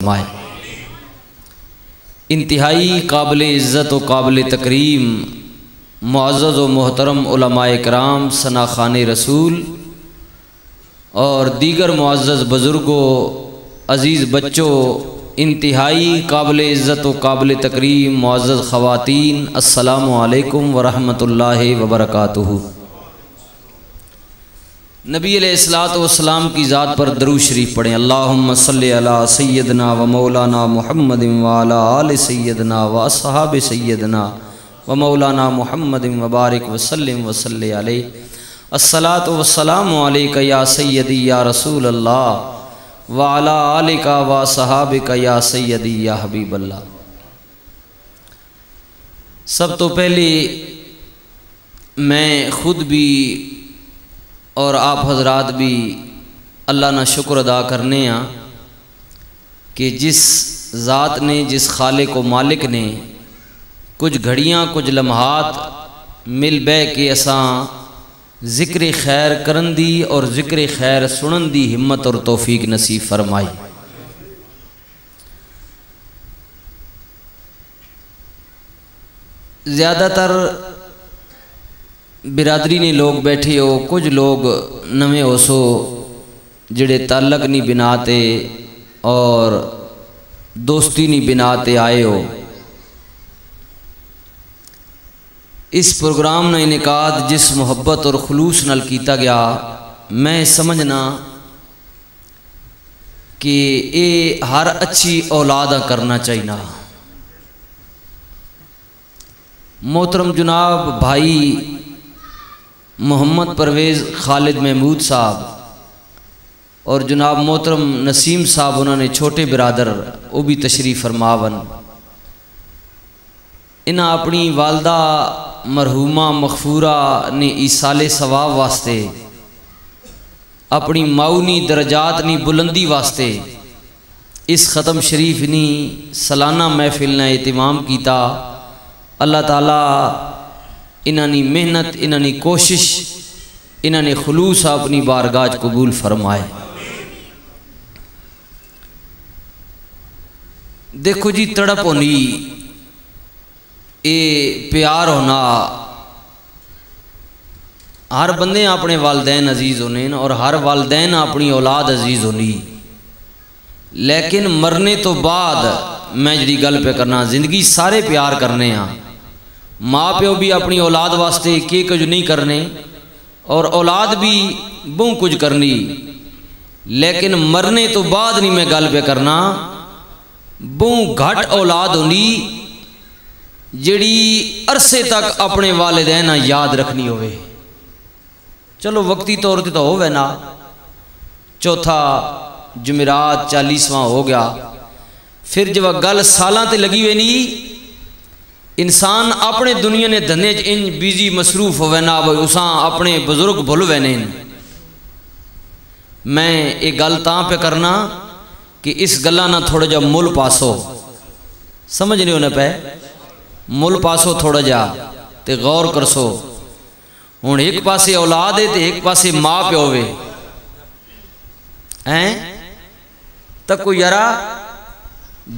فرمائے۔ انتہائی قابل عزت و قابل تکریم معزز و محترم علماء کرام، ثناخان رسول اور دیگر معزز بزرگوں، عزیز بچوں، انتہائی قابل عزت و قابل تکریم معزز خواتین، السلام علیکم ورحمۃ اللہ وبرکاتہ۔ نبی علیہ الصلوۃ والسلام کی ذات پر درود شریف پڑھیں۔ اللہم صلی علی سیدنا و مولانا محمد وعلی آل سیدنا و اصحاب سیدنا و مولانا محمد وبارک وسلم وصلی علیہ۔ الصلاۃ والسلام علیک یا سیدی یا رسول اللہ وعلی آلک و صحابک یا سیدی یا حبیب اللہ۔ سب تو پہلے میں خود بھی اور آپ حضرات بھی اللہ نا شکر ادا کرنے ہیں کہ جس ذات نے، جس خالق و مالک نے کچھ گھڑیاں، کچھ لمحات مل بہ کے اساں ذکر خیر کرن دی اور ذکر خیر سنن دی ہمت اور توفیق نصیب فرمائی۔ زیادہ تر برادری نے لوگ بیٹھے ہو، کچھ لوگ نویں ہو سو جڑے تعلق نہیں بناتے اور دوستی نہیں بناتے آئے ہو۔ اس پروگرام نا انعقاد جس محبت اور خلوص نال کیتا گیا، میں سمجھنا کہ اے ہر اچھی اولاد کرنا چاہیے۔ محترم جناب بھائی محمد پرویز خالد محمود صاحب اور جناب محترم نسیم صاحب، انہوں نے چھوٹے برادر وہ بھی تشریف فرماون۔ انہاں اپنی والدہ مرحومہ مغفورہ نے ایصال ثواب واسطے، اپنی ماؤنی درجات نی بلندی واسطے اس ختم شریف نی سالانہ محفل نے اہتمام کیتا۔ اللہ تعالیٰ انہاں نی محنت، انہاں نی کوشش، انہاں نے خلوص اپنی بارگاہ قبول فرمائے۔ دیکھو جی، تڑپ ہونی، اے پیار ہونا، ہر بندے اپنے والدین عزیز ہونے اور ہر والدین اپنی اولاد عزیز ہونی، لیکن مرنے تو بعد میں جڑی گل پہ کرنا، زندگی سارے پیار کرنے ہاں، ماں پیو بھی اپنی اولاد واسطے کی کچھ نہیں کرنے اور اولاد بھی بہت کچھ کرنی، لیکن مرنے تو بعد نہیں میں گل پہ کرنا، بہت گھٹ اولاد ہونی جڑی عرصے تک اپنے والدین یاد رکھنی ہوئے۔ چلو وقتی طور تے تو ہوئے نا، چوتھا جمعرات 40واں ہو گیا، پھر جب گل سالاں تے لگی ہوئے نہیں، انسان اپنے دنیا نے دھنے ان بیزی مصروف ہوئے نا، اساں اپنے بزرگ بھول ہوئے نہیں۔ میں ایک گل تاں پہ کرنا کہ اس گلہ نہ تھوڑا جا مل پاسو، سمجھ نہیں ہونے پہ مل پاسو تھوڑا جا تے غور کرسو۔ ہون ایک پاسے اولاد ہے تے ایک پاسے ماں پہ ہوئے ہیں تکو یرا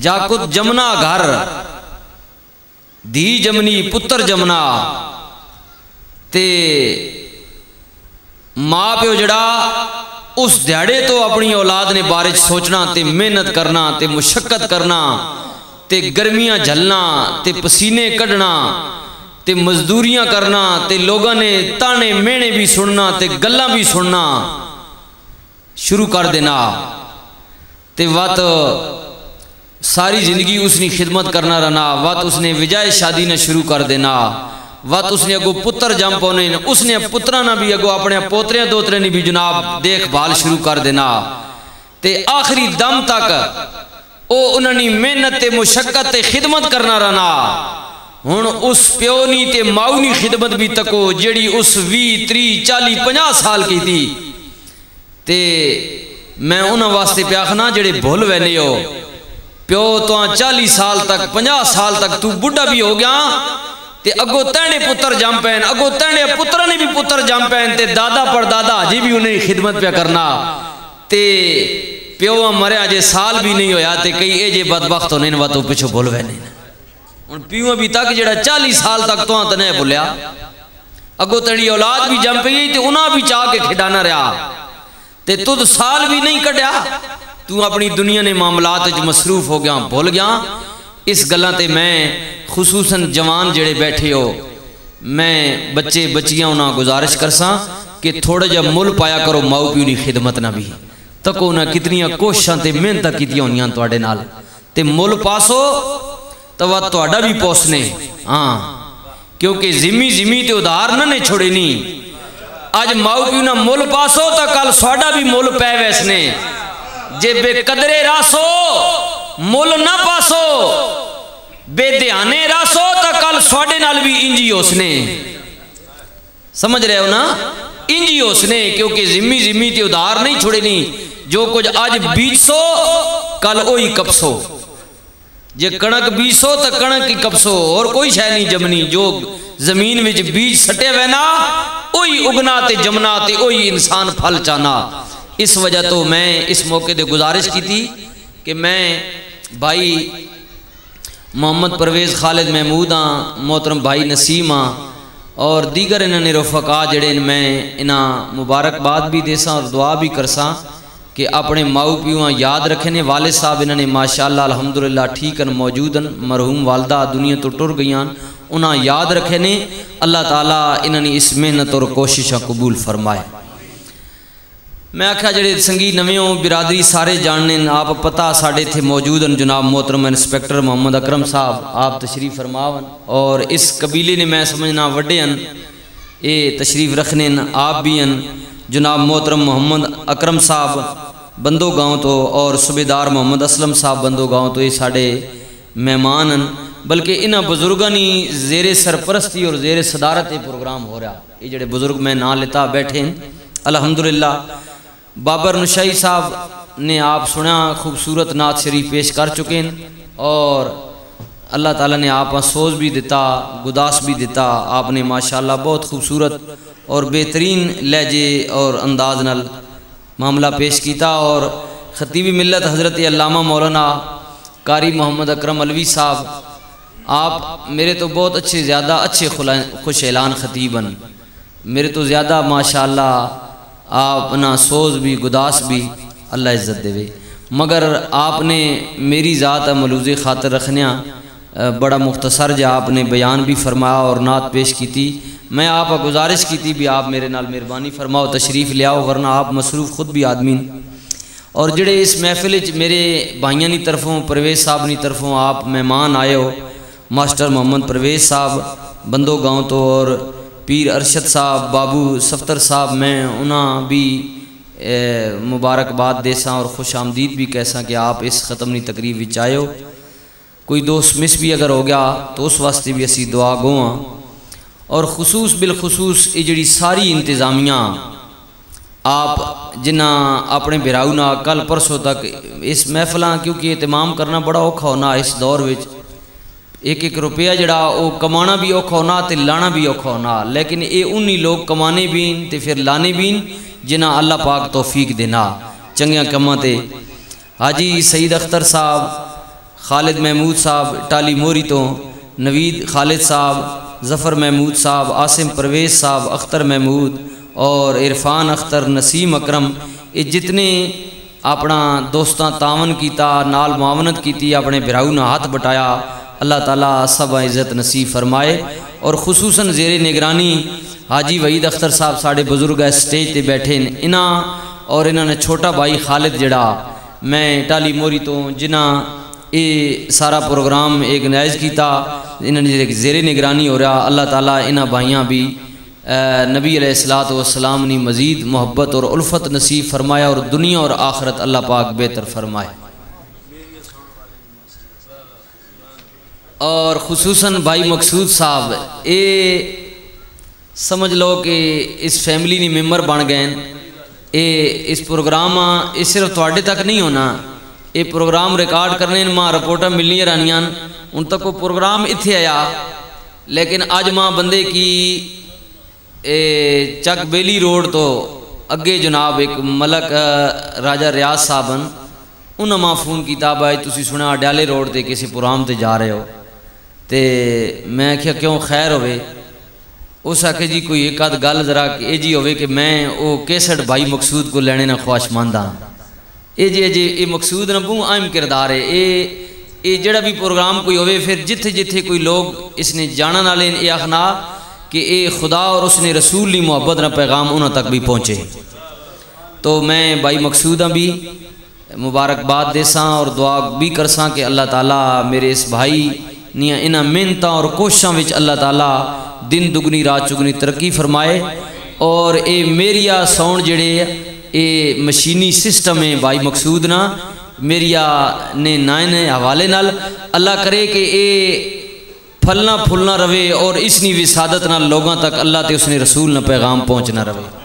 جاکت جمنا گھر دھی جمنی پتر جمنا تے ماں پیو جڑا اس دیہڑے تو اپنی اولاد نے بارے سوچنا تے محنت کرنا تے مشقت کرنا تے گرمیاں جھلنا تے پسینے کڈنا تے مزدوریاں کرنا تے لوگوں نے تانے مینے بھی سننا تے گلاں بھی سننا شروع کر دینا تے وات ساری زندگی اس نے خدمت کرنا رہنا، وقت اس نے وجائے شادی نے شروع کر دینا، وقت اس نے اگو پتر جم پونے، اس نے پترہ نہ بھی اگو اپنے پوترے دوترے نے بھی جناب دیکھ بھال شروع کر دینا تے آخری دم تک او انہوں نے محنت تے مشقت تے خدمت کرنا رہنا۔ ہن اس پیونی تے ماؤنی خدمت بھی تکو جیڑی اس 20 30 40 50 سال کی تھی، تے میں انہوں واسطے پیاخنا جڑے بھول وینے ہو، پیو تو 40 سال تک 50 سال تک تو بڑھا بھی ہو گیا تے اگو تینے پتر جم پین، اگو تینے پتر نے بھی پتر جم پین تے دادا پر دادا جی بھی انہیں خدمت پہ کرنا تے پیو مریا جے سال بھی نہیں ہویا تے کئی اے جے بدبخت ہونے وا تو پچھو بھول وے نہیں ہن پیو بھی تک جڑا 40 سال تک تو تے نہیں بھولیا اگو تڑی اولاد بھی جم پئی تے انہاں بھی چاہ کے کھڈانا رہیا تے تد سال بھی نہیں کڈیا تو اپنی دنیا نے معاملات وچ مصروف ہو گیا بھول گیا اس گلاں تے میں خصوصاً جوان جڑے بیٹھے ہو میں بچے بچیاں انہاں گزارش کرساں کہ تھوڑا جا مل پایا کرو ماؤ پیو دی خدمت نہ بھی تکو نہ کتنیاں کوششاں تے محنتاں کیتیاں ہونیاں تواڈے نال تے مل پاسو تو تواڈا بھی پوسنے ہاں کیونکہ زمی تے ادھار نہ نے چھوڑے نہیں آج ماؤ پیو نہ مل پاسو تا کل سواڈا بھی مل پے ویسنے جے بے قدرے راسو مل نہ پاسو بے دھیانے راسو تا کل سواڈے نال بھی انجی ہوسنے سمجھ رہے ہو نا انجی ہوسنے کیونکہ زمی تے ادھار نہیں چھوڑے نہیں جو کچھ آج بیچ کل اوہی کپسو جے کنک بیسو تا کنک کی کپسو اور کوئی شے نہیں جمنی جو زمین وچ بیج سٹے وینا اوہی اگنا تے جمنا تے اوہی انسان پھل چانا اس وجہ تو میں اس موقع دے گزارش کی تھی کہ میں بھائی محمد پرویز خالد محمود ہاں محترم بھائی نسیم ہاں اور دیگر انہوں نے رفقا جڑے میں انہاں مبارکباد بھی دیساں اور دعا بھی کرساں کہ اپنے ماؤ پیو یاد رکھنے والد صاحب انہوں نے ماشاءاللہ الحمدللہ ٹھیکن موجودن مرحوم والدہ دنیا تو ٹر گئیاں انہاں یاد رکھنے اللہ تعالیٰ انہوں نے اس محنت اور کوششاں قبول فرمائے میں آکھا جڑے سنگی نویوں برادری سارے جاننے آپ پتہ ساڑھے تھے موجودن جناب محترم انسپیکٹر محمد اکرم صاحب آپ تشریف فرماون اور اس قبیلے نے میں سمجھنا وڈے ان اے تشریف رکھنے آپ بھی ان جناب محترم محمد اکرم صاحب بندو گاؤں تو اور صوبیدار محمد اسلم صاحب بندو گاؤں تو یہ ساڑھے مہمان بلکہ انہاں بزرگانی زیر سرپرستی اور زیر صدارت پروگرام ہو رہا یہ جڑے بزرگ میں نہ لیتا بیٹھے ہیں الحمدللہ بابر نشائی صاحب نے آپ سنا خوبصورت نعت شریف پیش کر چکے ہیں اور اللہ تعالیٰ نے آپ سوز بھی دیتا گداس بھی دیتا آپ نے ماشاءاللہ بہت خوبصورت اور بہترین لہجے اور انداز نال معاملہ پیش کیتا اور خطیب ملت حضرت علامہ مولانا قاری محمد اکرم علوی صاحب آپ میرے تو بہت اچھے زیادہ اچھے خوش اعلان خطیبن میرے تو زیادہ ماشاءاللہ آپ نا سوز بھی گداس بھی اللہ عزت دے مگر آپ نے میری ذات ملوز خاطر رکھنے بڑا مختصر جا آپ نے بیان بھی فرمایا اور نعت پیش کی تھی میں آپ گزارش کی تھی بھی آپ میرے نال مہربانی فرماؤ تشریف لے آؤ ورنہ آپ مصروف خود بھی آدمی اور جڑے اس محفل میرے بھائیاں نی طرفوں پرویز صاحب نی طرفوں آپ مہمان آئے ہو ماسٹر محمد پرویز صاحب بندو گاؤں تو اور پیر ارشد صاحب بابو سفتر صاحب میں انہاں بھی مبارکباد دیساں اور خوش آمدید بھی کیساں کہ آپ اس ختم نی تقریب وچ آئے ہو کوئی دوست مس بھی اگر ہو گیا تو اس واسطے بھی اسی دعا گواں اور خصوص بالخصوص یہ جڑی ساری انتظامیہ آپ جنہ اپنے براؤنا کل پرسوں تک اس محفلاں کیونکہ اہتمام کرنا بڑا اوکھا ہونا اس دور وچ ایک روپیہ جڑا وہ کمانا بھی اوکھا ہونا تے لانا بھی اوکھا ہونا لیکن اے انہی لوگ کمانے بھی تے پھر لانے بھی جنہ اللہ پاک توفیق دینا چنگیاں کماں تے حاجی سعید اختر صاحب خالد محمود صاحب ٹالی موری تو نوید خالد صاحب ظفر محمود صاحب عاصم پرویز صاحب اختر محمود اور عرفان اختر نسیم اکرم یہ جتنے اپنا دوستاں تعاون کیتا نال معاونت کیتی اپنے براؤں ہاتھ بٹایا اللہ تعالیٰ سب عزت نصیب فرمائے اور خصوصاً زیر نگرانی حاجی وحید اختر صاحب ساڑھے بزرگ سٹیج تے بیٹھے اور انہوں نے چھوٹا بھائی خالد جڑا میں ٹالی موری تو جنہ یہ سارا پروگرام ایک نائز کیتا انہوں نے زیر نگرانی ہو رہا اللہ تعالیٰ انہاں بھائیاں بھی نبی علیہ السلام نے مزید محبت اور الفت نصیب فرمایا اور دنیا اور آخرت اللہ پاک بہتر فرمائے اور خصوصاً بھائی مقصود صاحب اے سمجھ لو کہ اس فیملی نے ممبر بن گئے اے اس پروگرام یہ صرف تواڈے تک نہیں ہونا یہ پروگرام ریکارڈ کرنے ماں رپورٹاں ملنی رہنیاں ان تک وہ پروگرام اتھے آیا لیکن آج ماں بندے کی چک بیلی روڈ تو اگے جناب ایک ملک راجہ ریاض صاحبن انہاں ماں فون کیتا بھائی تسی سنا اڈیالے روڈ تے کسی پروگرام تے جا رہے ہو، تے میں کہا کیوں خیر ہوئے؟ اس آکھے جی کوئی ایک آدھ گل ذرا کہ اے جی ہوئے کہ میں او کیسٹ بھائی مقصود کو لینے نہ خواہش مند ہاں، اے جی اے مقصود نہ بہوں اہم کردار ہے، اے جڑا بھی پروگرام کوئی ہوئے پھر جتھے جتھے کوئی لوگ اس نے جانا نہ لین، اے آخنا کہ اے خدا اور اس نے رسول لی محبت نہ پیغام انہوں تک بھی پہنچے۔ تو میں بھائی مقصوداں بھی مبارکباد دیساں اور دعا بھی کرساں کہ اللہ تعالیٰ میرے اس بھائی نیاں انہاں محنتاں اور کوششاں وچ اللہ تعالیٰ دن دگنی رات چگنی ترقی فرمائے، اور اے میریا ساؤنڈ جڑے اے مشینی سسٹم ہے بھائی مقصود نا میریا نے نائن حوالے نال اللہ کرے کہ اے پھلنا پھلنا روے اور اس نی وسادت نال لوگاں تک اللہ تے اس نے رسول نہ پیغام پہنچنا روے۔